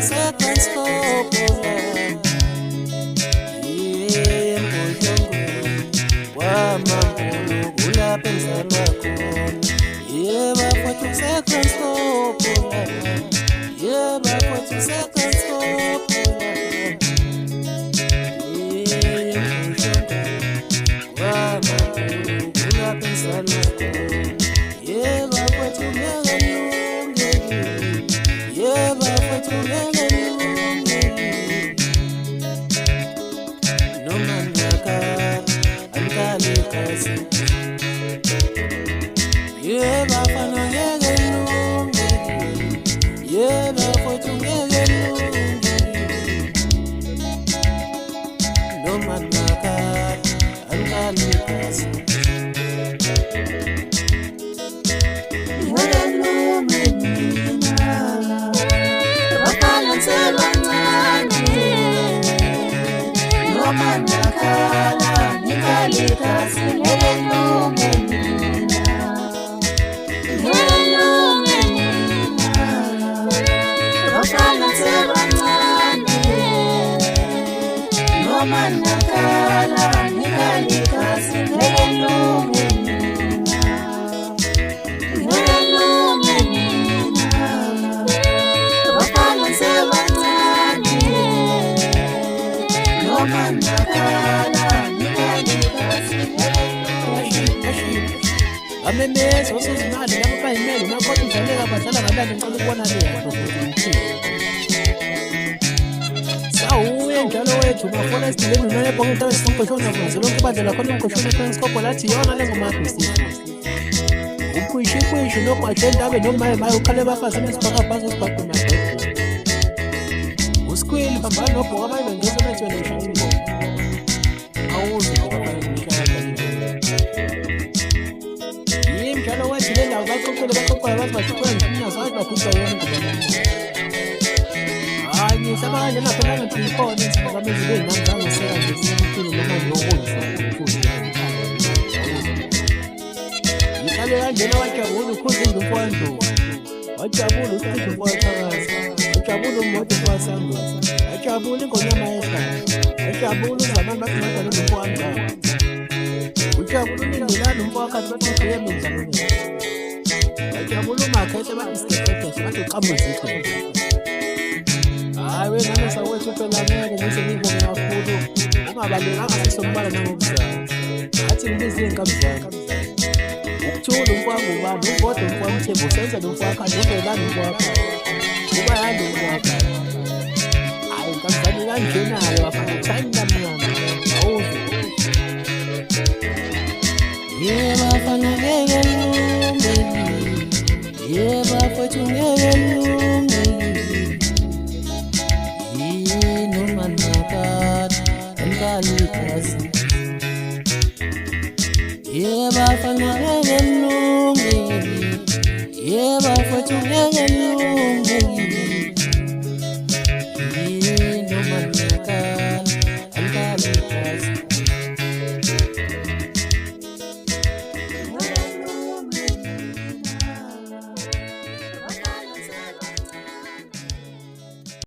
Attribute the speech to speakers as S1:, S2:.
S1: second stop. Yeah, but for second stop. Yeah, but for second stop. Amemeza usizimali lapho bayimeli nakhona indlela abadlala ngalana ngicela ukubona sawuye njalo wethu bafona isidileni none bonke into esiqoshona kwenze lonke bandlela khona umqoshona kwenskopo lathi yona lengoma ukuyisho nokwashe ndabe noma maye ukhale bafazi nesibhaka bhazi usibhaqe madodeni uskweli bamba nobhoka abayile ngeze bethwe ngishilo awuzi ngoba njalo wathi le ndawo baxoxele baxoxela abantu baxoxela nginazo abantu bakhutshwa yona ngoba hayi ngisaba kanje lapho ngathi ikhona iziphakamizi bezinamzange seka nje simkhulu noma ngiyokuzwa ngicale kanjena wajabula ukhuza indumfando wajabula ukhuza umfowakazi wajabula umoto kwasango wajabula ingonyama yehlala wajabula uzamani bathi madala umfowangalo ujabula unindulana umfowakazi bathi uyemendla wajabula umakhethe bathi isikekekhe bathi uqamuzikho hayi wengane sawethu phela ngeke ngize ngibonge kakhulu ungabalekanga sisombala nangokuzala athi ngibize iy'nkabi zakhe ukuthula umfowanga ubani ukodwa umfowamthembu usenza lo mfowakhazi ungelani umfowakhazi kuba yandi umfowakhazi hayi nkabi zami kanjenayo bafana thani namngana awuzi bafana ngeke lumbe bafethu ngeke lumbe noma nakati enkalikazi bafana ngeke lumbe bafethu ngeke lumbe